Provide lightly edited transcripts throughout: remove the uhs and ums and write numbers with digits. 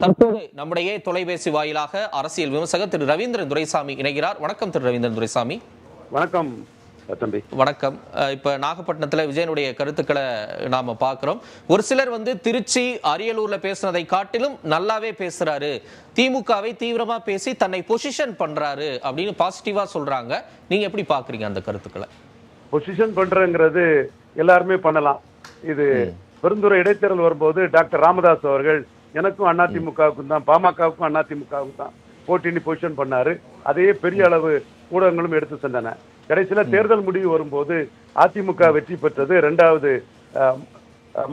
தற்போது நம்முடைய தொலைபேசி வாயிலாக அரசியல் விமர்சகர் திரு ரவீந்திரன் துரைசாமி இணைகிறார். வணக்கம் திரு ரவீந்திரன் துரைசாமி. வணக்கம் தம்பி. வணக்கம். இப்ப நாகப்பட்டினத்துல விஜயனுடைய கருத்துக்களை நாம பார்க்கிறோம். ஒரு சிலர் திருச்சி அரியலூர்ல பேசுனதை காட்டிலும் நல்லாவே பேசுறாரு, திமுகவை தீவிரமா பேசி தன்னை பொசிஷன் பண்றாரு அப்படின்னு பாசிட்டிவா சொல்றாங்க. நீங்க எப்படி பாக்குறீங்க அந்த கருத்துக்களை? பொசிஷன் பண்றங்கிறது எல்லாருமே பண்ணலாம். இது பெருந்துறை இடைத்தேர்தல் வரும்போது டாக்டர் ராமதாஸ் அவர்கள் எனக்கும் அதிமுகவுக்கும் தான், பாமகவுக்கும் அதிமுகவுக்கும் தான் போட்டின்னு பொசிஷன் பண்ணாரு. அதையே பெரிய அளவு ஊடகங்களும் எடுத்து சென்றன. கடைசியில தேர்தல் முடிவு வரும்போது அதிமுக வெற்றி பெற்றது. 2வது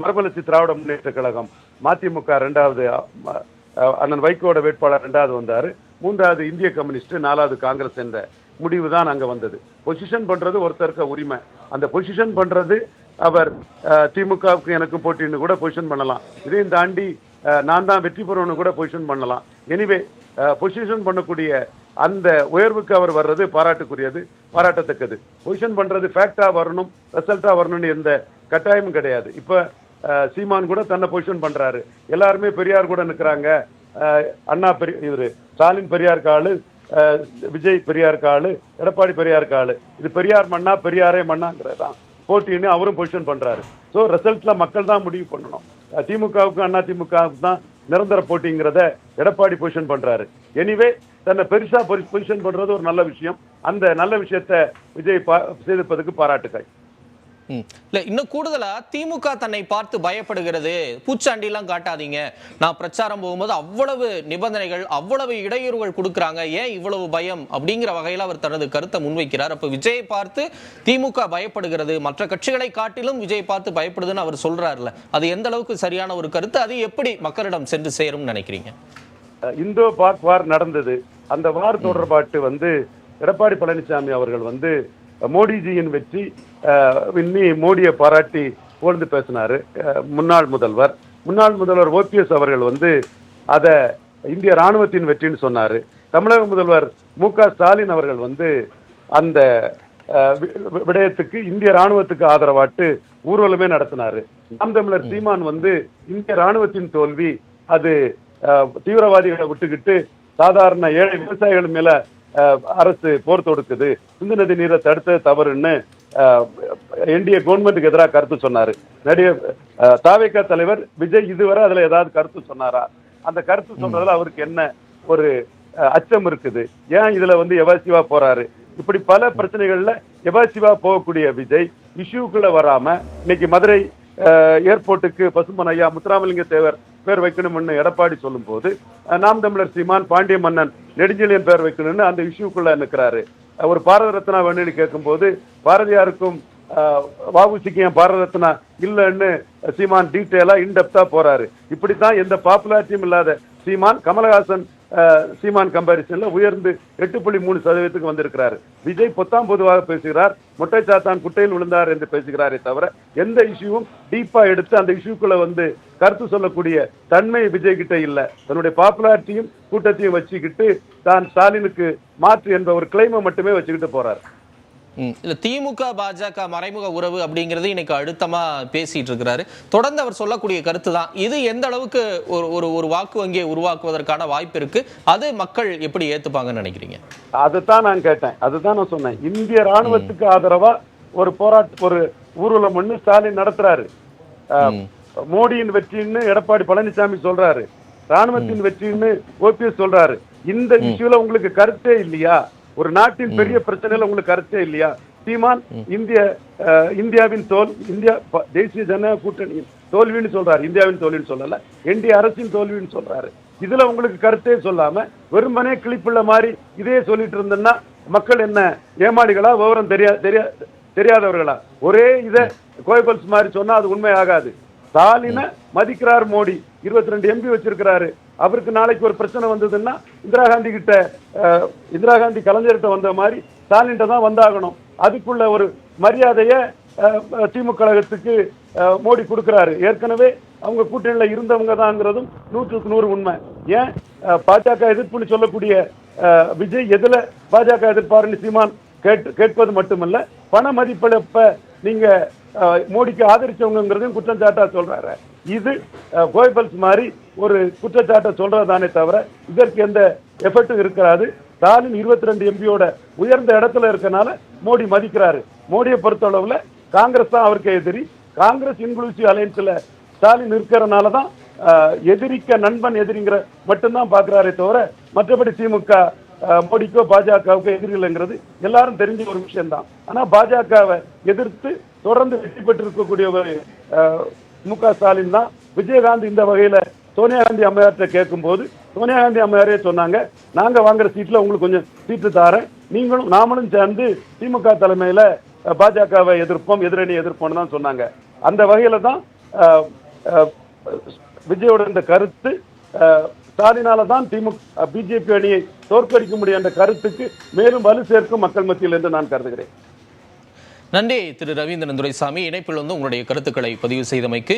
மறுமலர்ச்சி திராவிட முன்னேற்ற கழகம், மதிமுக 2வது, அண்ணன் வைகோட வேட்பாளர் 2வது வந்தாரு, 3வது இந்திய கம்யூனிஸ்ட், 4வது காங்கிரஸ் என்ற முடிவு தான் அங்க வந்தது. பொசிஷன் பண்றது ஒருத்தருக்கு உரிமை. அந்த பொசிஷன் பண்றது அவர் திமுகவுக்கு எனக்கும் போட்டின்னு கூட பொசிஷன் பண்ணலாம். இதையும் தாண்டி நான் தான் வெற்றி பெறணும்னு கூட பொசிஷன் பண்ணலாம். எனிவே பொசிஷன் பண்ணக்கூடிய அந்த உயர்வுக்கு அவர் வர்றது பாராட்டுக்குரியது, பாராட்டத்தக்கது. பொசிஷன் பண்றது ஃபேக்டா வரணும், ரிசல்ட்டா வரணும்னு எந்த கட்டாயமும் கிடையாது. இப்ப சீமான் கூட தன்னை பொசிஷன் பண்றாரு. எல்லாருமே பெரியார் கூட நிற்கிறாங்க. அண்ணா இவரு ஸ்டாலின் பெரியார் காலு, விஜய் பெரியார் காலு, எடப்பாடி பெரியார் காலு. இது பெரியார் மண்ணா பெரியாரே மண்ணாங்கிறதான் போட்டின்னு அவரும் பொசிஷன் பண்றாரு. ஸோ ரிசல்ட்ல மக்கள் தான் முடிவு பண்ணணும். திமுகவுக்கும் அதிமுகவுக்கும் தான் நிரந்தர போட்டிங்கிறத எடப்பாடி பொசிஷன் பண்றாரு. எனிவே தன்னை பெருசா பொசிஷன் பண்றது ஒரு நல்ல விஷயம். அந்த நல்ல விஷயத்தை விஜய் செய்திருப்பதற்கு பாராட்டுக்கள். இல்ல, இன்னும் கூடுதலா திமுக தன்னை பார்த்து பயப்படுகிறது, பூச்சாண்டி எல்லாம் காட்டாதீங்க, நான் பிரச்சாரம் போகும்போது அவ்வளவு நிபந்தனைகள், அவ்வளவு இடையூறுகள் கொடுக்கறாங்க, ஏன் இவ்வளவு பயம் அப்படிங்கிற வகையில் அவர் தனது கருத்தை முன்வைக்கிறார். அப்ப விஜயை பார்த்து திமுக பயப்படுகிறது, மற்ற கட்சிகளை காட்டிலும் விஜய் பார்த்து பயப்படுதுன்னு அவர் சொல்றாருல, அது எந்த அளவுக்கு சரியான ஒரு கருத்து? அது எப்படி மக்களிடம் சென்று சேரும் நினைக்கிறீங்க? இந்தோ பாக் வார் நடந்தது. அந்த வார் தொடர்பாட்டு எடப்பாடி பழனிசாமி அவர்கள் மோடிஜியின் வெற்றி மோடியை பாராட்டி புகழ்ந்து பேசினாரு. முன்னாள் முதல்வர் ஓபிஎஸ் அவர்கள் அத இந்திய ராணுவத்தின் வெற்றின்னு சொன்னாரு. தமிழக முதல்வர் மு.க. ஸ்டாலின் அவர்கள் அந்த விடயத்துக்கு இந்திய ராணுவத்துக்கு ஆதரவாட்டு ஊர்வலமே நடத்தினாரு. நாம் தமிழர் சீமான் இந்திய ராணுவத்தின் தோல்வி, அது தீவிரவாதிகளை விட்டுக்கிட்டு சாதாரண ஏழை விவசாயிகள் மேல அரசு போர் தொடுக்குது, சிந்து நதி நீரை தடுத்தது தவறுன்னு என்டிஏ கவர்மெண்ட்டுக்கு எதிராக கருத்து சொன்னாரு. தாவேகா தலைவர் விஜய் இதுவரை அதுல ஏதாவது கருத்து சொன்னாரா? அந்த கருத்து சொன்னதுல அவருக்கு என்ன ஒரு அச்சம் இருக்குது? ஏன் இதுல எவாசிவா போறாரு? இப்படி பல பிரச்சனைகள்ல எவாசிவா போகக்கூடிய விஜய் இஷ்யூக்குள்ள வராம இன்னைக்கு மதுரை ஏர்போர்ட்டுக்கு பசும்பன் ஐயா முத்துராமலிங்க தேவர் பேர் வைக்கணும்னு எடப்பாடி சொல்லும் போது நாம் தமிழர் சீமான் பாண்டிய மன்னன் நெடுஞ்செழியன் பேர் வைக்கணும்னு அந்த இஷ்யூக்குள்ள நிற்கிறாரு. ஒரு பாரத ரத்னா வேணும்னு கேட்கும் போது பாரதியாருக்கும் வஉசிக்கு ஏன் பாரத ரத்னா இல்லைன்னு சீமான் டீட்டெயிலா இன்டெப்தா போறாரு. இப்படித்தான் எந்த பாப்புலாரிட்டியும் இல்லாத சீமான் கமலஹாசன் சீமான் கம்பாரிசன்ல உயர்ந்து 8.3% வந்திருக்கிறாரு. விஜய் பொத்தாம் பொதுவாக பேசுகிறார், மொட்டை சாத்தான் குட்டையில் விழுந்தார் என்று பேசுகிறாரே தவிர எந்த இஷ்யூவும் டீப்பா எடுத்து அந்த இஷ்யூக்குள்ள கருத்து சொல்லக்கூடிய தன்மை விஜய் கிட்ட இல்ல. தன்னுடைய பாப்புலாரிட்டியும் கூட்டத்தையும் வச்சுக்கிட்டு தான் ஸ்டாலினுக்கு மாற்று என்ற ஒரு கிளைமை மட்டுமே வச்சுக்கிட்டு போறாரு. இல்ல, திமுக பாஜக மறைமுக உறவு அப்படிங்கிறது இன்னைக்கு அழுத்தமா பேசிட்டு இருக்கிறாரு. தொடர்ந்து அவர் சொல்லக்கூடிய கருத்து தான் இது. எந்த அளவுக்கு ஒரு வாக்கு வங்கியை உருவாக்குவதற்கான வாய்ப்பு இருக்கு? அது மக்கள் எப்படி ஏத்துப்பாங்கன்னு நினைக்கிறீங்க? அதுதான் நான் கேட்டேன், அதுதான் நான் சொன்னேன். இந்திய ராணுவத்துக்கு ஆதரவா ஒரு ஒரு ஊர்வலம் ஒண்ணு ஸ்டாலின் நடத்துறாரு. மோடியின் வெற்றின்னு எடப்பாடி பழனிசாமி சொல்றாரு, ராணுவத்தின் வெற்றின்னு ஓபிஎஸ் சொல்றாரு. இந்த இஷ்யூல உங்களுக்கு கருத்தே இல்லையா? ஒரு நாட்டின் பெரிய பிரச்சனையில உங்களுக்கு கருத்தே இல்லையா? சீமான் இந்தியாவின் தேசிய ஜனநாயக கூட்டணியின் தோல்வின்னு சொல்றாரு, இந்தியாவின் தோல்வின்னு சொல்லல, என்டிஏ அரசின் தோல்வின்னு சொல்றாரு. இதுல உங்களுக்கு கருத்தே சொல்லாம வெறுமனே கிளிப்புள்ள மாதிரி இதே சொல்லிட்டு இருந்தேன்னா மக்கள் என்ன ஏமாளிகளா, விவரம் தெரியாதவர்களா? ஒரே இத கோயபல்ஸ் மாதிரி சொன்னா அது உண்மை ஆகாது. ஸ்டாலினை மதிக்கிறார் மோடி, 22 எம்பி வச்சிருக்கிறாரு. அவருக்கு நாளைக்கு ஒரு பிரச்சனை வந்ததுன்னா இந்திரா காந்தி கலைஞர்கிட்ட வந்த மாதிரி ஸ்டாலின் தான் வந்தாகணும். அதுக்குள்ள ஒரு மரியாதைய திமுக கழகத்துக்கு மோடி கொடுக்கிறாரு. ஏற்கனவே அவங்க கூட்டணியில இருந்தவங்க தான்ங்கிறதும் 100க்கு 100 உண்மை. ஏன் பாஜக எதிர்ப்புன்னு சொல்லக்கூடிய விஜய் எதுல பாஜக எதிர்ப்பாருன்னு சீமான் கேட்பது மட்டுமல்ல, பண மதிப்பிழப்ப நீங்க மோடிக்கு ஆதரிச்சவங்கிறதையும் குற்றச்சாட்டா சொல்றாரு. இது கோயபல்ஸ் மாதிரி ஒரு குற்றச்சாட்டை சொல்றதானே தவிர இதற்கு எந்த எஃபெக்டும் இருக்காது. ஸ்டாலின் 22 எம்பியோட உயர்ந்த இடத்துல இருக்கனால மோடி மதிக்கிறாரு. மோடியை பொறுத்தளவுல காங்கிரஸ் தான் அவருக்கு எதிரி. காங்கிரஸ் இன்க்ளூசிவ் அலையன்ஸ்ல ஸ்டாலின் இருக்கிறனால தான் எதிரிக்க நண்பன் எதிரிங்கிற மட்டும்தான் பாக்குறாரே தவிர மற்றபடி திமுக மோடிக்கோ பாஜகவுக்கோ எதிரிகள்ங்கிறது எல்லாரும் தெரிஞ்ச ஒரு விஷயம் தான். ஆனா பாஜகவை எதிர்த்து தொடர்ந்து வெற்றி பெற்றிருக்கக்கூடிய ஒரு மு.க. ஸ்டாலின் தான். விஜயகாந்த் இந்த வகையில சோனியா காந்தி அம்மையார்ட்ட கேட்கும் போது சோனியா காந்தி அம்மையாரே சொன்னாங்க, நாங்க வாங்குற சீட்ல உங்களுக்கு கொஞ்சம் சீட்டு தாரேன், நீங்களும் நாமளும் சேர்ந்து திமுக தலைமையில பாஜகவை எதிர்ப்போம், எதிரணி எதிர்ப்போம்னு தான் சொன்னாங்க. அந்த வகையில தான் விஜயோட இந்த கருத்து ஸ்டாலினால தான் திமுக பிஜேபி அணியை தோற்கடிக்க முடியும் என்ற கருத்துக்கு மேலும் வலு சேர்க்கும் மக்கள் மத்தியில் என்று நான் கருதுகிறேன். நன்றி திரு ரவீந்திரன் துரைசாமி, இணைப்பில் வந்து உங்களுடைய கருத்துக்களை பதிவு செய்தமைக்கு.